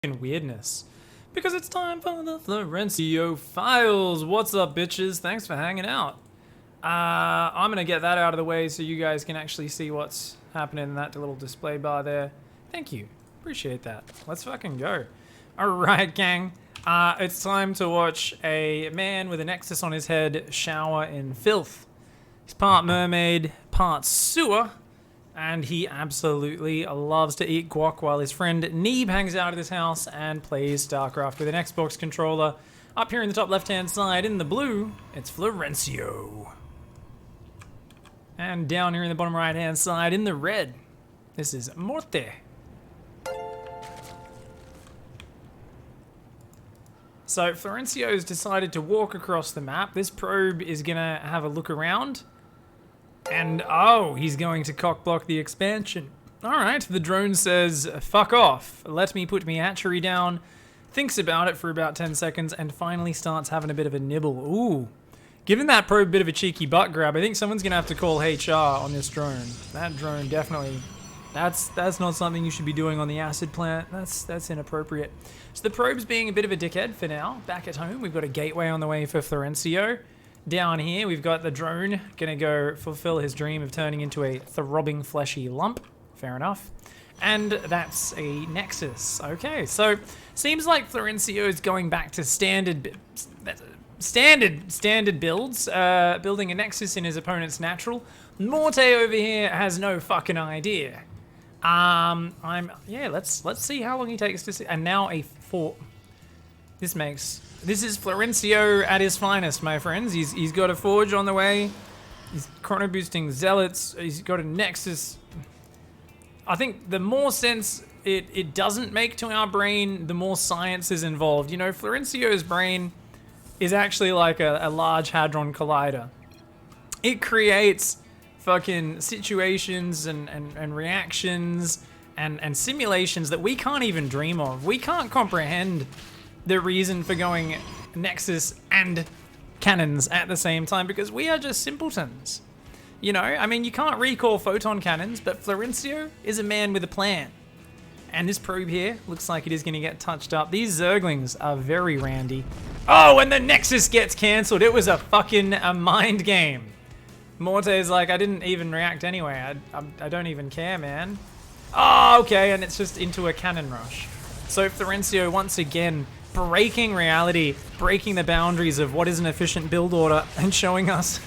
weirdness. Because it's time for the Florencio files. What's up, bitches? Thanks for hanging out. I'm gonna get that out of the way so you guys can actually see what's happening in that little display bar there. Thank you. Appreciate that. Let's fucking go. Alright, gang. It's time to watch a man with a Nexus on his head shower in filth. He's part mermaid, part sewer, and he absolutely loves to eat guac while his friend Neeb hangs out at his house and plays StarCraft with an Xbox controller. Up here in the top left-hand side, in the blue, it's Florencio. And down here in the bottom right-hand side, in the red, this is Morte. So Florencio's decided to walk across the map. This probe is gonna have a look around. And oh, he's going to cockblock the expansion. Alright, the drone says, fuck off. Let me put me hatchery down. Thinks about it for about 10 seconds and finally starts having a bit of a nibble. Ooh. Giving that probe a bit of a cheeky butt grab. I think someone's gonna have to call HR on this drone. That drone definitely... That's not something you should be doing on the acid plant. That's inappropriate. So the probe's being a bit of a dickhead for now. Back at home, we've got a gateway on the way for Florencio. Down here, we've got the drone gonna go fulfill his dream of turning into a throbbing fleshy lump. Fair enough. And that's a Nexus. Okay, so seems like Florencio is going back to standard builds, building a Nexus in his opponent's natural. Morte over here has no fucking idea. Let's see how long he takes to see. And now a 4. This is Florencio at his finest, my friends. He's got a forge on the way. He's chrono boosting zealots. He's got a Nexus. I think the more sense it doesn't make to our brain, the more science is involved. You know, Florencio's brain is actually like a large hadron collider. It creates fucking situations and reactions and simulations that we can't even dream of. We can't comprehend the reason for going Nexus and cannons at the same time because we are just simpletons. You know, I mean, you can't recall photon cannons, but Florencio is a man with a plan. And this probe here looks like it is going to get touched up. These Zerglings are very randy. Oh, and the Nexus gets cancelled. It was a fucking mind game. Morte's like, I didn't even react anyway. I don't even care, man. Oh, okay, and it's just into a cannon rush. So Florencio, once again, breaking reality, breaking the boundaries of what is an efficient build order, and showing us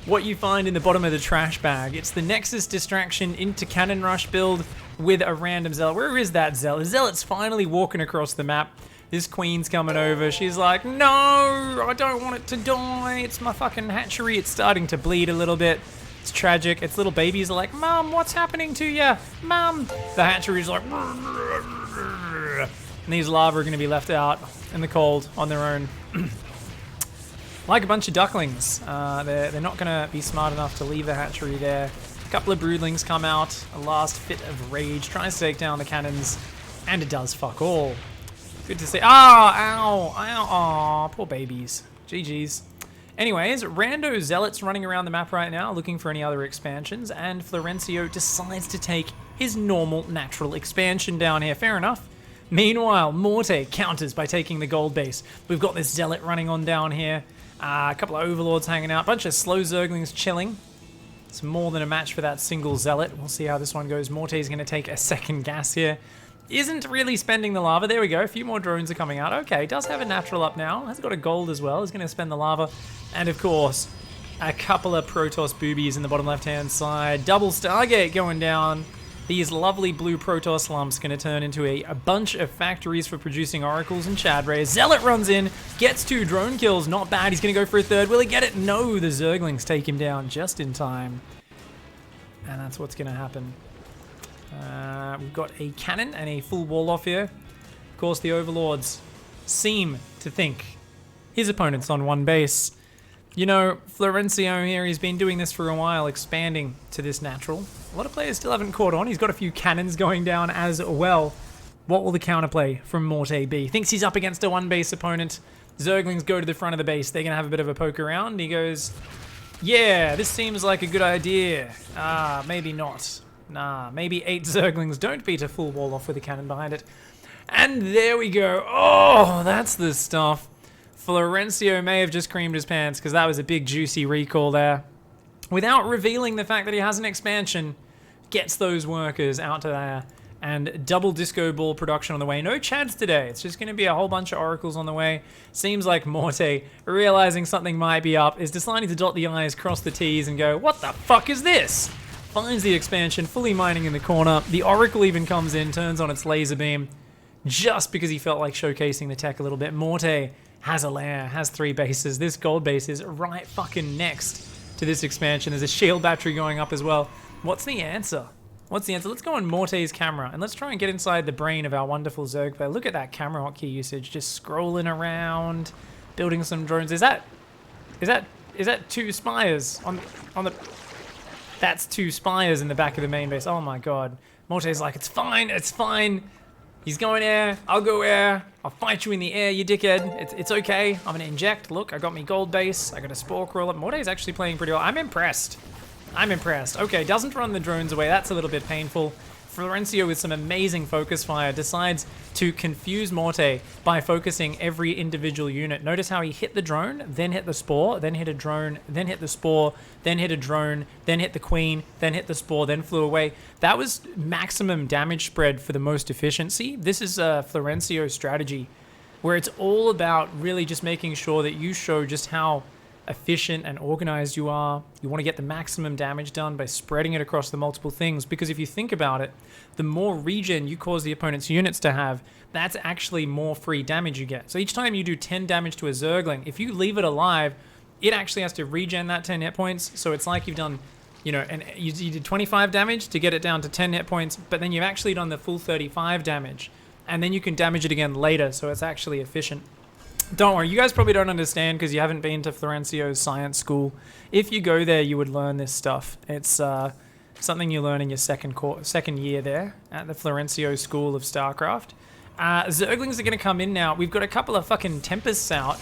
what you find in the bottom of the trash bag. It's the Nexus distraction into cannon rush build with a random zealot. Where is that zealot? Zealot's finally walking across the map. This queen's coming over. She's like, no, I don't want it to die. It's my fucking hatchery. It's starting to bleed a little bit. It's tragic. Its little babies are like, Mom, what's happening to you? Mom. The hatchery's like, and these larvae are going to be left out in the cold on their own. Like a bunch of ducklings. They're not going to be smart enough to leave the hatchery there. A couple of broodlings come out. A last fit of rage. Tries to take down the cannons. And it does fuck all. Good to see. Ow, poor babies. GG's. Anyways, rando zealots running around the map right now looking for any other expansions, and Florencio decides to take his normal natural expansion down here. Fair enough. Meanwhile, Morte counters by taking the gold base. We've got this zealot running on down here. A couple of overlords hanging out. A bunch of slow zerglings chilling. It's more than a match for that single zealot. We'll see how this one goes. Morte's going to take a second gas here. Isn't really spending the lava. There we go. A few more drones are coming out. Okay, does have a natural up now. Has got a gold as well. He's going to spend the lava. And of course, a couple of Protoss boobies in the bottom left-hand side. Double Stargate going down. These lovely blue Protoss lumps going to turn into a bunch of factories for producing oracles and Chad Rays. Zealot runs in, gets 2 drone kills. Not bad. He's going to go for a third. Will he get it? No, the Zerglings take him down just in time. And that's what's going to happen. We've got a cannon and a full wall off here. Of course, the overlords seem to think his opponent's on one base. You know, Florencio here, he's been doing this for a while, expanding to this natural. A lot of players still haven't caught on. He's got a few cannons going down as well. What will the counterplay from Morte be? Thinks he's up against a one-base opponent. Zerglings go to the front of the base. They're going to have a bit of a poke around. He goes, yeah, this seems like a good idea. Maybe not. Nah, maybe 8 Zerglings don't beat a full wall off with a cannon behind it. And there we go. Oh, that's the stuff. Florencio may have just creamed his pants because that was a big juicy recall there. Without revealing the fact that he has an expansion, gets those workers out to there. And double disco ball production on the way. No Chads today. It's just going to be a whole bunch of oracles on the way. Seems like Morte, realizing something might be up, is deciding to dot the I's, cross the T's, and go, what the fuck is this? Finds the expansion, fully mining in the corner. The oracle even comes in, turns on its laser beam, just because he felt like showcasing the tech a little bit. Morte has a lair, has 3 bases. This gold base is right fucking next to this expansion. There's a shield battery going up as well. What's the answer? What's the answer? Let's go on Morte's camera and let's try and get inside the brain of our wonderful Zerg player. Look at that camera hotkey usage, just scrolling around, building some drones. Is that 2 spires on the? That's 2 spires in the back of the main base. Oh my god. Morte's like, it's fine, it's fine. He's going air, I'll go air. I'll fight you in the air, you dickhead. It's okay. I'm gonna inject. Look, I got me gold base. I got a spore crawler. Morte's actually playing pretty well. I'm impressed. Okay, doesn't run the drones away. That's a little bit painful. Florencio with some amazing focus fire decides to confuse Morte by focusing every individual unit. Notice how he hit the drone, then hit the spore, then hit a drone, then hit the spore, then hit a drone, then hit the queen, then hit the spore, then flew away. That was maximum damage spread for the most efficiency. This is Florencio's strategy, where it's all about really just making sure that you show just how efficient and organized you are. You want to get the maximum damage done by spreading it across the multiple things, because if you think about it, the more regen you cause the opponent's units to have, that's actually more free damage you get. So each time you do 10 damage to a Zergling, if you leave it alive, it actually has to regen that 10 hit points. So it's like you've done, you know, and you did 25 damage to get it down to 10 hit points, but then you've actually done the full 35 damage, and then you can damage it again later, so it's actually efficient. Don't worry, you guys probably don't understand because you haven't been to Florencio's science school. If you go there, you would learn this stuff. It's something you learn in your second year there at the Florencio School of StarCraft. Zerglings are going to come in now. We've got a couple of fucking Tempests out.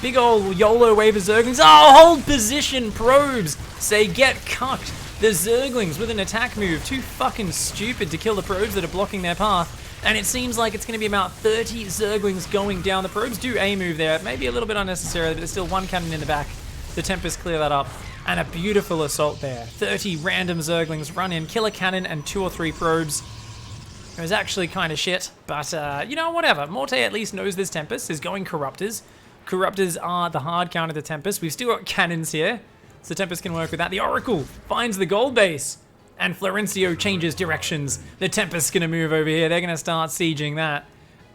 Big old YOLO wave of Zerglings. Oh, hold position, probes. Say get cucked. The Zerglings with an attack move. Too fucking stupid to kill the probes that are blocking their path. And it seems like it's going to be about 30 Zerglings going down. The probes do a move there. Maybe a little bit unnecessarily, but there's still 1 cannon in the back. The Tempests clear that up. And a beautiful assault there. 30 random Zerglings run in, kill a cannon and 2 or 3 probes. It was actually kind of shit, but you know, whatever. Morte at least knows this Tempest is going Corruptors. Corruptors are the hard counter to Tempest. We've still got cannons here, so Tempest can work with that. The Oracle finds the gold base. And Florencio changes directions. The Tempest's going to move over here. They're going to start sieging that.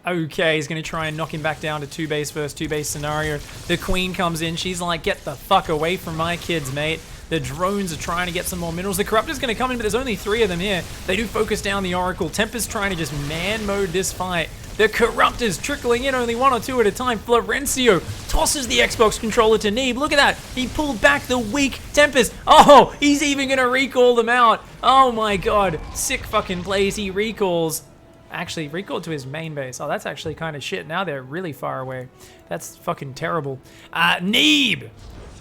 Okay, he's going to try and knock him back down to 2 base versus 2 base scenario. The Queen comes in. She's like, get the fuck away from my kids, mate. The drones are trying to get some more minerals. The Corruptor's going to come in, but there's only 3 of them here. They do focus down the Oracle. Tempest's trying to just man mode this fight. The Corruptor's trickling in only 1 or 2 at a time. Florencio tosses the Xbox controller to Neeb. Look at that. He pulled back the weak Tempest. Oh, he's even going to recall them out. Oh my god. Sick fucking plays. He recalls. Actually, recalled to his main base. Oh, that's actually kind of shit. Now they're really far away. That's fucking terrible. Neeb!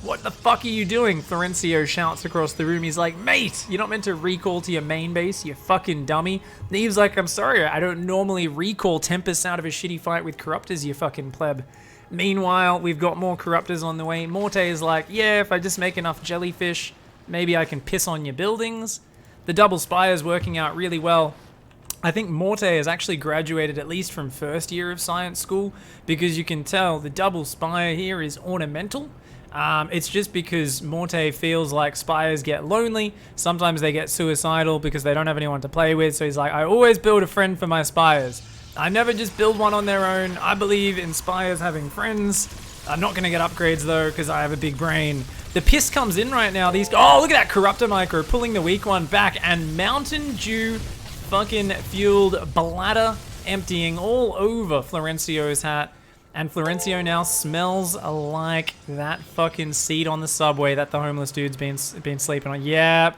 What the fuck are you doing? Florencio shouts across the room. He's like, mate, you're not meant to recall to your main base, you fucking dummy. Neeb's like, I'm sorry, I don't normally recall Tempests out of a shitty fight with Corruptors, you fucking pleb. Meanwhile, we've got more Corruptors on the way. Morte is like, yeah, if I just make enough jellyfish, maybe I can piss on your buildings. The double spire's working out really well. I think Morte has actually graduated at least from first year of science school, because you can tell the double spire here is ornamental. It's just because Morte feels like spires get lonely. Sometimes they get suicidal because they don't have anyone to play with. So he's like, I always build a friend for my spires. I never just build one on their own. I believe in spires having friends. I'm not going to get upgrades though because I have a big brain. The piss comes in right now. Oh, look at that Corruptor micro pulling the weak one back, and Mountain Dew fucking fueled bladder emptying all over Florencio's hat. And Florencio now smells like that fucking seat on the subway that the homeless dude's been sleeping on. Yeah,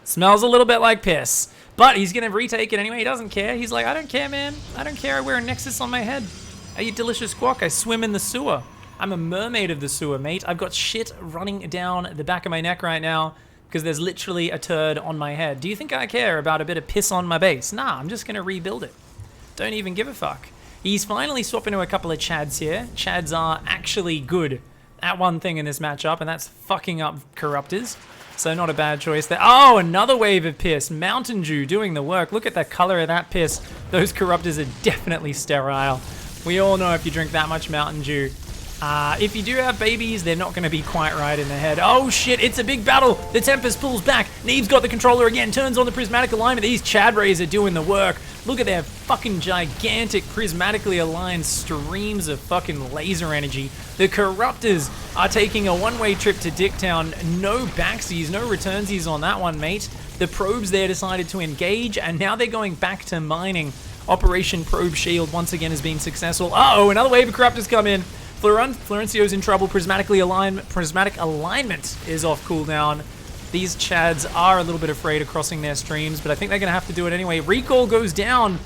smells a little bit like piss. But he's going to retake it anyway. He doesn't care. He's like, I don't care, man. I don't care. I wear a Nexus on my head. I eat delicious guac. I swim in the sewer. I'm a mermaid of the sewer, mate. I've got shit running down the back of my neck right now. because there's literally a turd on my head. Do you think I care about a bit of piss on my base? Nah, I'm just going to rebuild it. Don't even give a fuck. He's finally swapping to a couple of Chads here. Chads are actually good at one thing in this matchup, and that's fucking up Corruptors. So not a bad choice there. Oh, another wave of piss. Mountain Dew doing the work. Look at the color of that piss. Those Corruptors are definitely sterile. We all know if you drink that much Mountain Dew. If you do have babies, they're not going to be quite right in the head. Oh shit, it's a big battle. The Tempest pulls back. Neve's got the controller again, turns on the prismatic alignment. These Chad Rays are doing the work. Look at their fucking gigantic prismatically aligned streams of fucking laser energy. The Corruptors are taking a one-way trip to Dicktown. No backsies, no returnsies on that one, mate. The probes there decided to engage, and now they're going back to mining. Operation Probe Shield once again has been successful. Uh-oh, another wave of Corruptors come in. Florencio's in trouble. Prismatic alignment is off cooldown. These Chads are a little bit afraid of crossing their streams, but I think they're going to have to do it anyway. Recall goes down,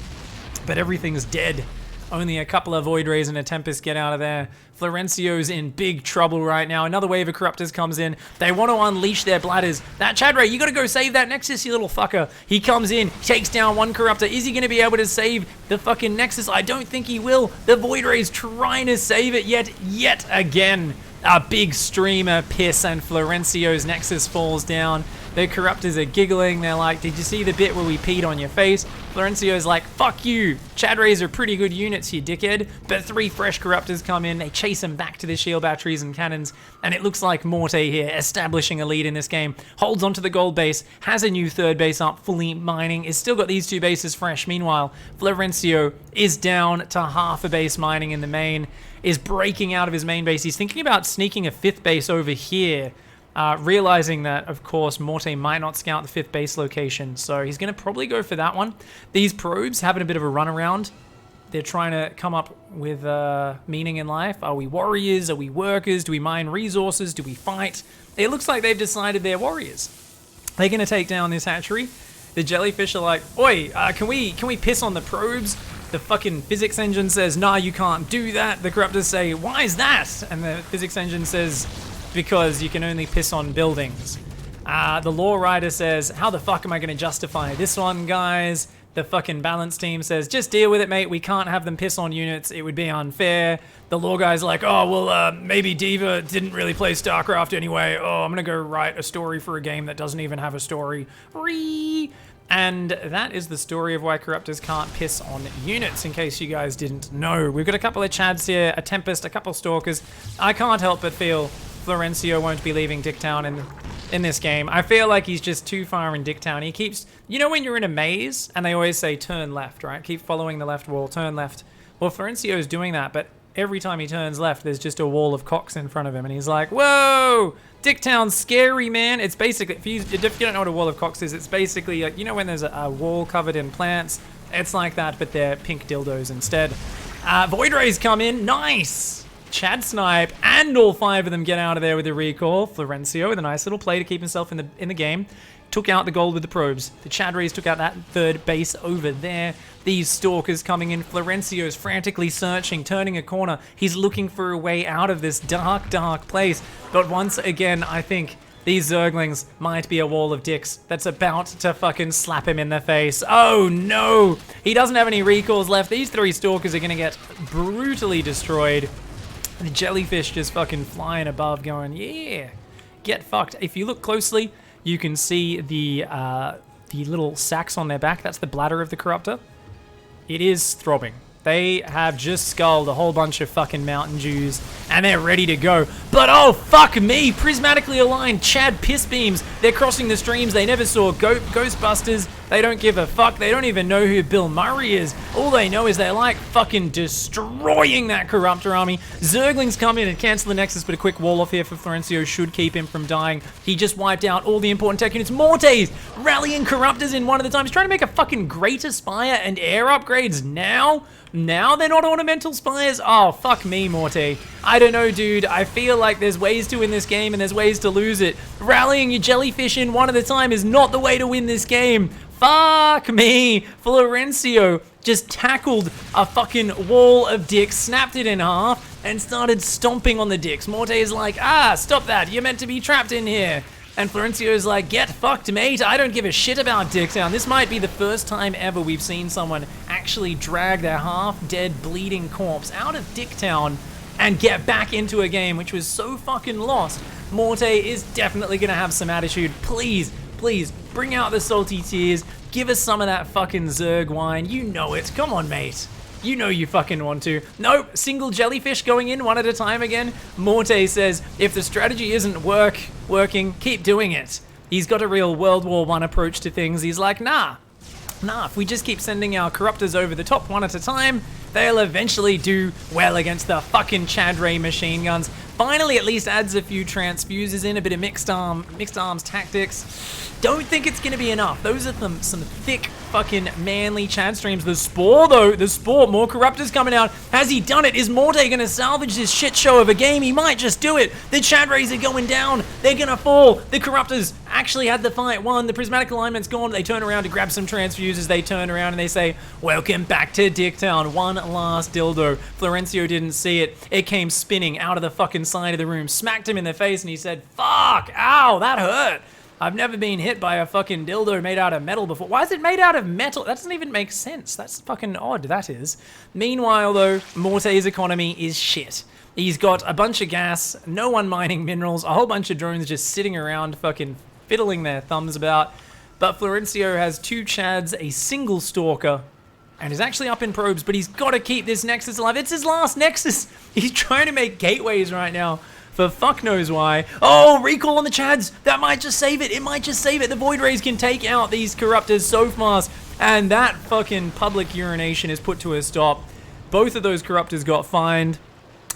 but everything's dead. Only a couple of Void Rays and a Tempest get out of there. Florencio's in big trouble right now. Another wave of Corruptors comes in. They want to unleash their bladders. That Chad Ray, you got to go save that Nexus, you little fucker. He comes in, takes down one Corruptor. Is he going to be able to save the fucking Nexus? I don't think he will. The Void Ray's trying to save it yet again. A big stream of piss, and Florencio's Nexus falls down. The Corruptors are giggling. They're like, did you see the bit where we peed on your face? Florencio's like, fuck you. Chad Rays are pretty good units, you dickhead. But 3 fresh Corruptors come in. They chase him back to the shield batteries and cannons. And it looks like Morte here, establishing a lead in this game. Holds onto the gold base, has a new third base up, fully mining. Is still got these 2 bases fresh. Meanwhile, Florencio is down to half a base mining in the main. Is breaking out of his main base. He's thinking about sneaking a 5th base over here. Realizing that, of course, Morte might not scout the 5th base location, so he's going to probably go for that one. These probes having a bit of a run around. They're trying to come up with meaning in life. Are we warriors? Are we workers? Do we mine resources? Do we fight? It looks like they've decided they're warriors. They're going to take down this hatchery. The jellyfish are like, oi, can we piss on the probes? The fucking physics engine says, nah, you can't do that. The Corruptors say, why is that? And the physics engine says, because you can only piss on buildings. The law writer says, how the fuck am I going to justify this one, guys? The fucking balance team says, just deal with it, mate. We can't have them piss on units. It would be unfair. The law guy's like, oh, well, maybe Diva didn't really play StarCraft anyway. Oh, I'm going to go write a story for a game that doesn't even have a story. And that is the story of why Corruptors can't piss on units, in case you guys didn't know. We've got a couple of Chads here, a Tempest, a couple Stalkers. I can't help but feel Florencio won't be leaving Dicktown in this game. I feel like he's just too far in Dicktown. He keeps... You know when you're in a maze, and they always say, turn left, right? Keep following the left wall, turn left. Well, Florencio's doing that, but every time he turns left, there's just a wall of cocks in front of him, and he's like, whoa! Dicktown's scary, man. It's basically, if you don't know what a wall of cocks is, it's basically, like, you know when there's a wall covered in plants? It's like that, but they're pink dildos instead. Void Rays come in. Nice! Chad snipe, and all 5 of them get out of there with a recall. Florencio with a nice little play to keep himself in the game. Took out the gold with the probes. The Chad Rays took out that 3rd base over there. These Stalkers coming in. Florencio's frantically searching, turning a corner. He's looking for a way out of this dark, dark place. But once again, I think these Zerglings might be a wall of dicks that's about to fucking slap him in the face. Oh no! He doesn't have any recalls left. These 3 Stalkers are gonna get brutally destroyed. The jellyfish just fucking flying above going, yeah, get fucked. If you look closely, you can see the little sacs on their back. That's the bladder of the Corruptor. It is throbbing. They have just sculled a whole bunch of fucking Mountain Dews, and they're ready to go. But oh, fuck me! Prismatically aligned Chad piss beams. They're crossing the streams. They never saw Ghostbusters. They don't give a fuck. They don't even know who Bill Murray is. All they know is they're like fucking destroying that Corruptor army. Zerglings come in and cancel the Nexus, but a quick wall off here for Florencio should keep him from dying. He just wiped out all the important tech units. Mortes rallying Corruptors in one at a time. He's trying to make a fucking Greater Spire and air upgrades now. Now they're not ornamental spires? Oh, fuck me, Morte. I don't know, dude. I feel like there's ways to win this game and there's ways to lose it. Rallying your jellyfish in one at a time is not the way to win this game. Fuck me. Florencio just tackled a fucking wall of dicks, snapped it in half, and started stomping on the dicks. Morte is like, ah, stop that. You're meant to be trapped in here. And Florencio's like, get fucked, mate. I don't give a shit about Dicktown. This might be the first time ever we've seen someone actually drag their half-dead, bleeding corpse out of Dicktown and get back into a game which was so fucking lost. Morte is definitely gonna have some attitude. Please, please, bring out the salty tears. Give us some of that fucking Zerg wine. You know it. Come on, mate. You know you fucking want to. Nope, single jellyfish going in one at a time again. Morte says, if the strategy isn't working, keep doing it. He's got a real World War I approach to things. He's like, nah, if we just keep sending our corruptors over the top one at a time, they'll eventually do well against the fucking Chadray machine guns. Finally, at least adds a few transfuses in, a bit of mixed arms tactics. Don't think it's gonna be enough. Those are some thick fucking manly Chad streams. The Spore though, the Spore, more Corruptors coming out. Has he done it? Is Morte gonna salvage this shit show of a game? He might just do it. The Chad Rays are going down. They're gonna fall. The Corruptors actually had the fight won. The Prismatic Alignment's gone. They turn around to grab some transfuses. They turn around and they say, welcome back to Dicktown. One last dildo. Florencio didn't see it. It came spinning out of the fucking side of the room, smacked him in the face, and he said, fuck, ow, that hurt. I've never been hit by a fucking dildo made out of metal before. Why is it made out of metal? That doesn't even make sense. That's fucking odd, that is. Meanwhile, though, Morte's economy is shit. He's got a bunch of gas, no one mining minerals, a whole bunch of drones just sitting around fucking fiddling their thumbs about. But Florencio has 2 Chads, a single Stalker, and is actually up in probes, but he's got to keep this Nexus alive. It's his last Nexus. He's trying to make gateways right now for fuck knows why. Oh, recall on the Chads. That might just save it. It might just save it. The Void Rays can take out these Corruptors so fast, and that fucking public urination is put to a stop. Both of those Corruptors got fined.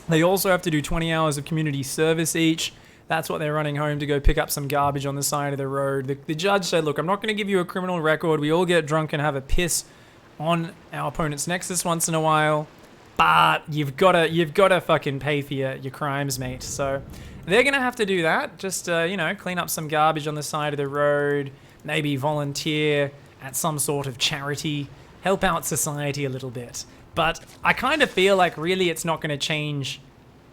They also have to do 20 hours of community service each. That's what they're running home to go pick up some garbage on the side of the road. The judge said, look, I'm not going to give you a criminal record. We all get drunk and have a piss on our opponent's Nexus once in a while, but you've gotta fucking pay for your crimes, mate. So they're gonna have to do that. Just you know, clean up some garbage on the side of the road, maybe volunteer at some sort of charity, help out society a little bit. But I kind of feel like really it's not gonna change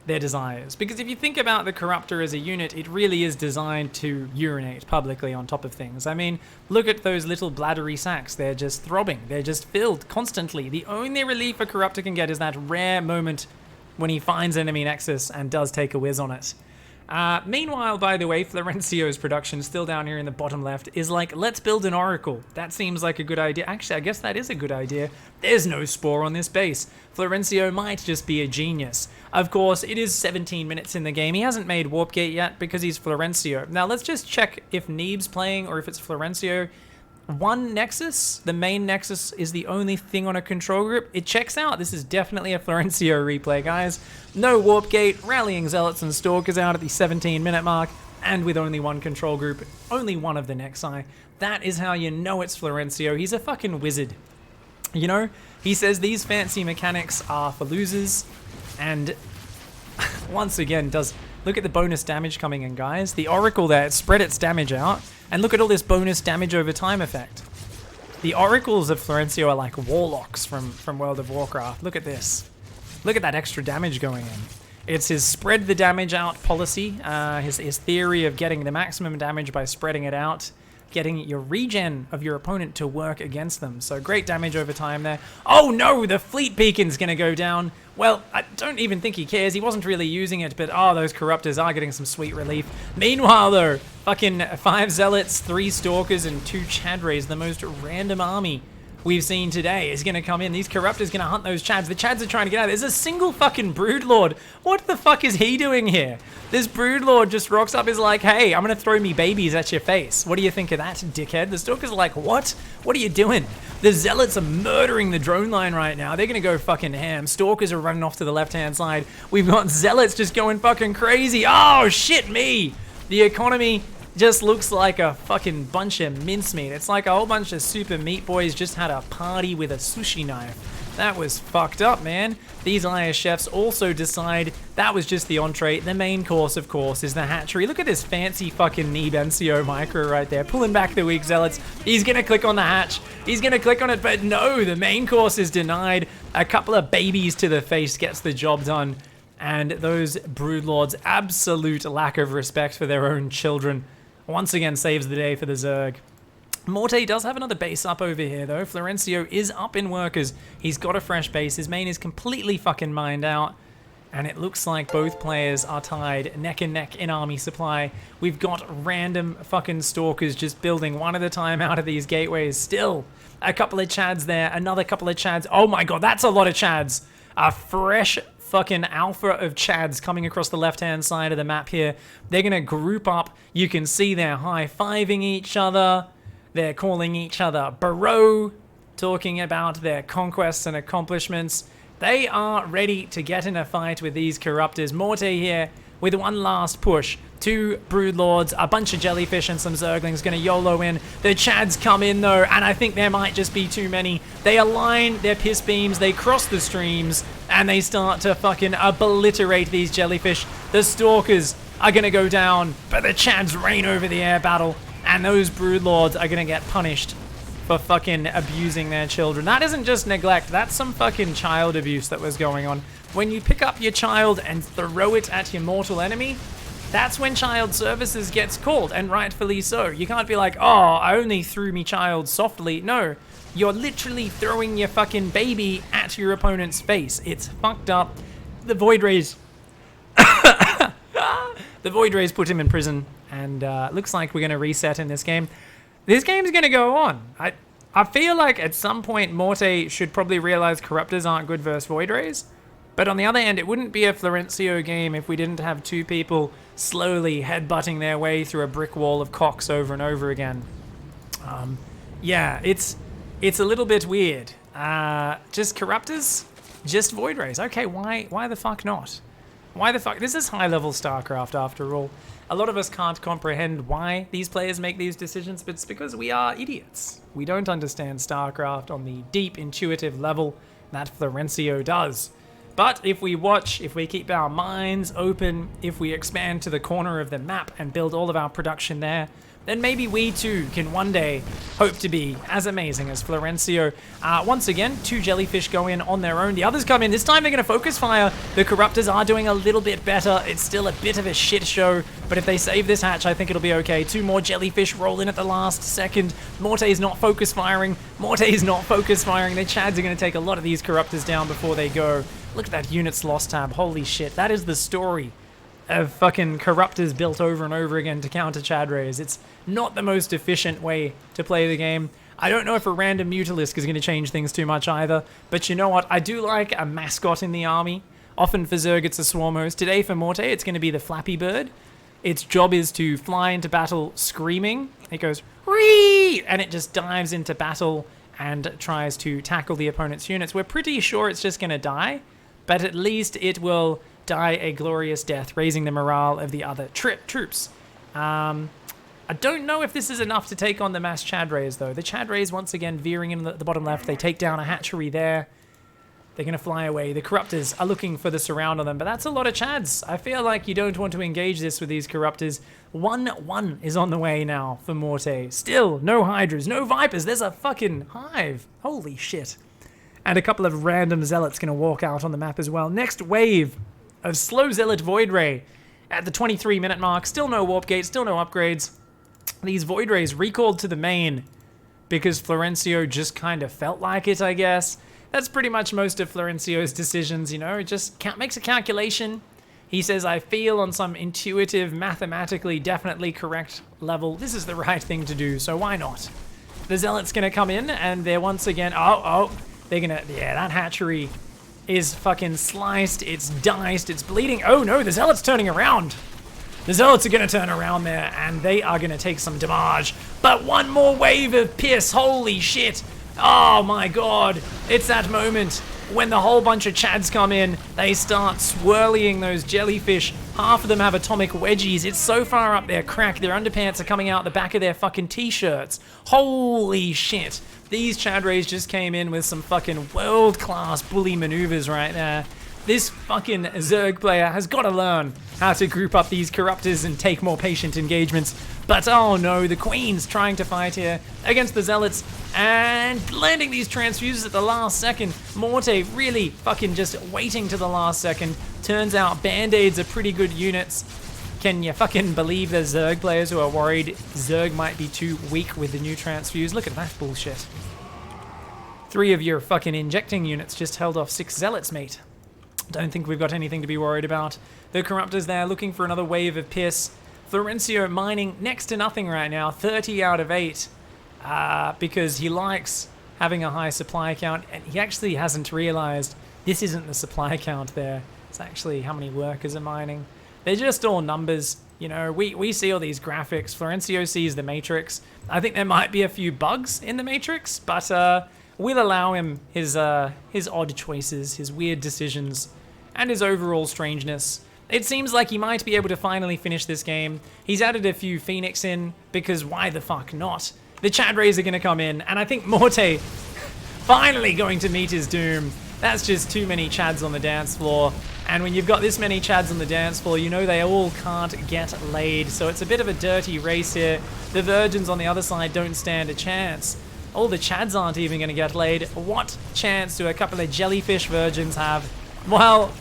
their desires, because if you think about the Corruptor as a unit, it really is designed to urinate publicly on top of things. I mean, look at those little bladdery sacks. They're just throbbing. They're just filled constantly. The only relief a Corruptor can get is that rare moment when he finds enemy Nexus and does take a whiz on it. Meanwhile, by the way, Florencio's production, still down here in the bottom left, is like, let's build an Oracle. That seems like a good idea. Actually, I guess that is a good idea. There's no Spore on this base. Florencio might just be a genius. Of course, it is 17 minutes in the game. He hasn't made Warp Gate yet because he's Florencio. Now, let's just check if Neeb's playing or if it's Florencio. One Nexus, the main Nexus, is the only thing on a control group. It checks out. This is definitely a Florencio replay, guys. No Warp Gate, rallying Zealots and Stalkers out at the 17-minute mark, and with only one control group, only one of the Nexi. That is how you know it's Florencio. He's a fucking wizard. You know, he says these fancy mechanics are for losers, and once again does... Look at the bonus damage coming in, guys. The Oracle there, it spread its damage out. And look at all this bonus damage over time effect. The Oracles of Florencio are like Warlocks from World of Warcraft. Look at this. Look at that extra damage going in. It's his spread the damage out policy. His theory of getting the maximum damage by spreading it out. Getting your regen of your opponent to work against them. So great damage over time there. Oh no, the Fleet Beacon's gonna go down. Well, I don't even think he cares. He wasn't really using it, but oh, those Corruptors are getting some sweet relief. Meanwhile though, fucking 5 Zealots, 3 Stalkers, and 2 Chad Rays, the most random army we've seen today, is gonna come in. These Corruptors gonna hunt those Chads. The Chads are trying to get out. There's a single fucking Broodlord. What the fuck is he doing here? This Broodlord just rocks up, is like, hey, I'm gonna throw me babies at your face. What do you think of that, dickhead? The Stalkers are like, what? What are you doing? The Zealots are murdering the drone line right now. They're gonna go fucking ham. Stalkers are running off to the left-hand side. We've got Zealots just going fucking crazy. Oh, shit me! The economy just looks like a fucking bunch of mincemeat. It's like a whole bunch of super meat boys just had a party with a sushi knife. That was fucked up, man. These IS chefs also decide that was just the entree. The main course, of course, is the hatchery. Look at this fancy fucking Nebencio micro right there, pulling back the weak Zealots. He's gonna click on the hatch. He's gonna click on it, but no, the main course is denied. A couple of babies to the face gets the job done. And those Broodlords' absolute lack of respect for their own children once again saves the day for the Zerg. Morte does have another base up over here, though. Florencio is up in workers. He's got a fresh base. His main is completely fucking mined out. And it looks like both players are tied neck and neck in army supply. We've got random fucking stalkers just building one at a time out of these gateways. Still, a couple of chads there, another couple of chads. Oh my god, that's a lot of chads. A fresh fucking alpha of chads coming across the left-hand side of the map here. They're going to group up. You can see they're high-fiving each other. They're calling each other bro, talking about their conquests and accomplishments. They are ready to get in a fight with these Corruptors. Morte here with one last push. 2 Broodlords, a bunch of Jellyfish and some Zerglings going to YOLO in. The Chads come in though, and I think there might just be too many. They align their piss beams, they cross the streams, and they start to fucking obliterate these Jellyfish. The Stalkers are going to go down, but the Chads reign over the air battle, and those Broodlords are going to get punished for fucking abusing their children. That isn't just neglect, that's some fucking child abuse that was going on. When you pick up your child and throw it at your mortal enemy, that's when child services gets called, and rightfully so. You can't be like, oh, I only threw me child softly. No, you're literally throwing your fucking baby at your opponent's face. It's fucked up. The Void Rays... the Void Rays put him in prison, and looks like we're going to reset in this game. This game's going to go on. I feel like at some point Morte should probably realize Corruptors aren't good versus Void Rays. But on the other end, it wouldn't be a Florencio game if we didn't have 2 people slowly headbutting their way through a brick wall of cocks over and over again. Yeah, it's a little bit weird. Just Corruptors? Just Void Rays. Okay, why the fuck not? Why the fuck? This is high-level StarCraft after all. A lot of us can't comprehend why these players make these decisions, but it's because we are idiots. We don't understand StarCraft on the deep, intuitive level that Florencio does. But if we watch, if we keep our minds open, if we expand to the corner of the map and build all of our production there, then maybe we too can one day hope to be as amazing as Florencio. Once again, 2 Jellyfish go in on their own. The others come in. This time they're going to focus fire. The Corruptors are doing a little bit better. It's still a bit of a shit show, but if they save this hatch, I think it'll be okay. 2 more Jellyfish roll in at the last second. Morte is not focus firing. Morte is not focus firing. The Chads are going to take a lot of these Corruptors down before they go. Look at that units lost tab. Holy shit. That is the story of fucking Corruptors built over and over again to counter Chad Rays. It's not the most efficient way to play the game. I don't know if a random Mutalisk is going to change things too much either, but you know what? I do like a mascot in the army. Often for Zerg it's a Swarmos. Today for Morte it's going to be the Flappy Bird. Its job is to fly into battle screaming. It goes, "Ree!" and it just dives into battle and tries to tackle the opponent's units. We're pretty sure it's just going to die, but at least it will die a glorious death, raising the morale of the other troops. I don't know if this is enough to take on the mass Chad Rays, though. The Chad Rays, once again, veering in the bottom left. They take down a hatchery there. They're going to fly away. The Corruptors are looking for the surround on them, but that's a lot of Chads. I feel like you don't want to engage this with these Corruptors. 1-1 is on the way now for Morte. Still, no Hydras, no Vipers. There's a fucking hive. Holy shit. And a couple of random Zealots going to walk out on the map as well. Next wave of Slow Zealot Void Ray at the 23-minute mark. Still no Warp Gate, still no upgrades. These Void Rays recalled to the main because Florencio just kind of felt like it, I guess. That's pretty much most of Florencio's decisions, you know. It just makes a calculation. He says, I feel on some intuitive, mathematically, definitely correct level, this is the right thing to do, so why not? The Zealot's going to come in, and they're once again... they're going to... Yeah, that hatchery is fucking sliced, it's diced, it's bleeding. Oh no, the Zealot's turning around. The Zealots are going to turn around there, and they are going to take some damage. But one more wave of piss, holy shit. Oh my god, it's that moment when the whole bunch of Chads come in, they start swirling those Jellyfish. Half of them have atomic wedgies. It's so far up their crack, their underpants are coming out the back of their fucking t-shirts. Holy shit. These Chad Rays just came in with some fucking world-class bully maneuvers right there. This fucking Zerg player has got to learn how to group up these Corruptors and take more patient engagements. But oh no, the Queen's trying to fight here against the Zealots and landing these transfuses at the last second. Morte really fucking just waiting to the last second. Turns out Band-Aids are pretty good units. Can you fucking believe there's Zerg players who are worried Zerg might be too weak with the new transfuse? Look at that bullshit. 3 of your fucking injecting units just held off 6 zealots, mate. Don't think we've got anything to be worried about. The Corruptor's there looking for another wave of Pierce. Florencio mining next to nothing right now, 30 out of 8, because he likes having a high supply count, and he actually hasn't realized this isn't the supply count there. It's actually how many workers are mining. They're just all numbers. You know, we see all these graphics. Florencio sees the matrix. I think there might be a few bugs in the matrix, but we'll allow him his odd choices, his weird decisions, and his overall strangeness. It seems like he might be able to finally finish this game. He's added a few Phoenix in, because why the fuck not? The Chad Rays are going to come in, and I think Morte finally going to meet his doom. That's just too many Chads on the dance floor. And when you've got this many Chads on the dance floor, you know they all can't get laid. So it's a bit of a dirty race here. The Virgins on the other side don't stand a chance. All the Chads aren't even going to get laid. What chance do a couple of jellyfish Virgins have? Well,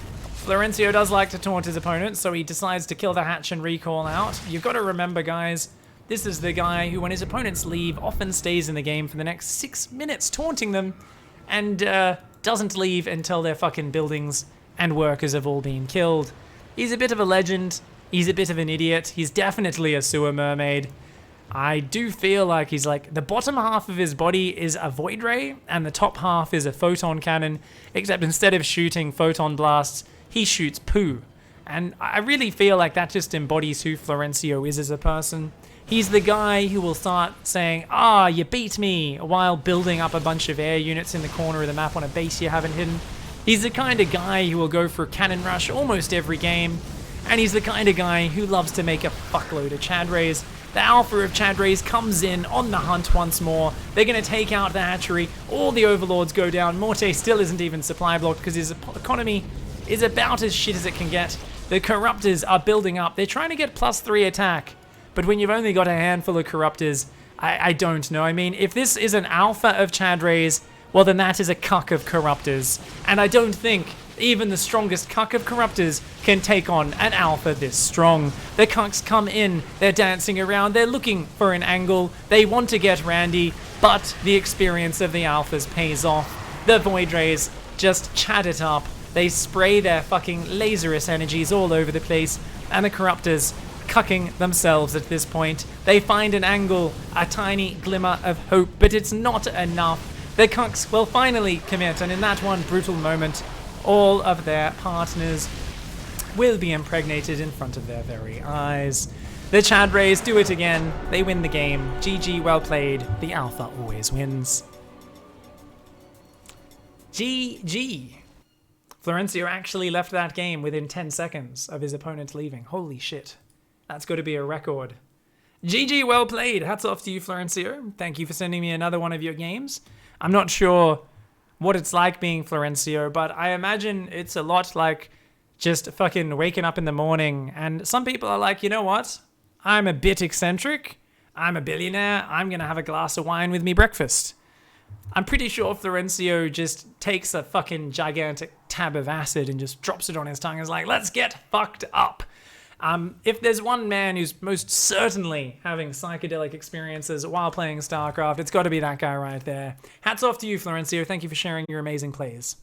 Florencio does like to taunt his opponent, so he decides to kill the hatch and recall out. You've got to remember, guys, this is the guy who, when his opponents leave, often stays in the game for the next 6 minutes taunting them, and doesn't leave until their fucking buildings and workers have all been killed. He's a bit of a legend. He's a bit of an idiot. He's definitely a sewer mermaid. I do feel like he's like, the bottom half of his body is a void ray, and the top half is a photon cannon, except instead of shooting photon blasts, he shoots poo. And I really feel like that just embodies who Florencio is as a person. He's the guy who will start saying, "Ah, you beat me," while building up a bunch of air units in the corner of the map on a base you haven't hidden. He's the kind of guy who will go for a cannon rush almost every game. And he's the kind of guy who loves to make a fuckload of Chad Rays. The Alpha of Chad Rays comes in on the hunt once more. They're going to take out the hatchery. All the Overlords go down. Morte still isn't even supply blocked because his economy is about as shit as it can get. The Corruptors are building up. They're trying to get +3 attack. But when you've only got a handful of Corruptors, I don't know. I mean, if this is an Alpha of Chad Rays, well then that is a cuck of Corruptors. And I don't think even the strongest cuck of Corruptors can take on an Alpha this strong. The cucks come in, they're dancing around, they're looking for an angle, they want to get randy, but the experience of the Alphas pays off. The Void Rays just chat it up. They spray their fucking Lazarus energies all over the place, and the Corruptors cucking themselves at this point. They find an angle, a tiny glimmer of hope, but it's not enough. The cucks will finally commit, and in that one brutal moment, all of their partners will be impregnated in front of their very eyes. The Chad Rays do it again. They win the game. GG, well played. The Alpha always wins. GG. Florencio actually left that game within 10 seconds of his opponent leaving. Holy shit. That's got to be a record. GG, well played. Hats off to you, Florencio. Thank you for sending me another one of your games. I'm not sure what it's like being Florencio, but I imagine it's a lot like just fucking waking up in the morning, and some people are like, you know what? I'm a bit eccentric. I'm a billionaire. I'm going to have a glass of wine with me breakfast. I'm pretty sure Florencio just takes a fucking gigantic tab of acid and just drops it on his tongue and is like, let's get fucked up. If there's one man who's most certainly having psychedelic experiences while playing StarCraft, it's got to be that guy right there. Hats off to you, Florencio. Thank you for sharing your amazing plays.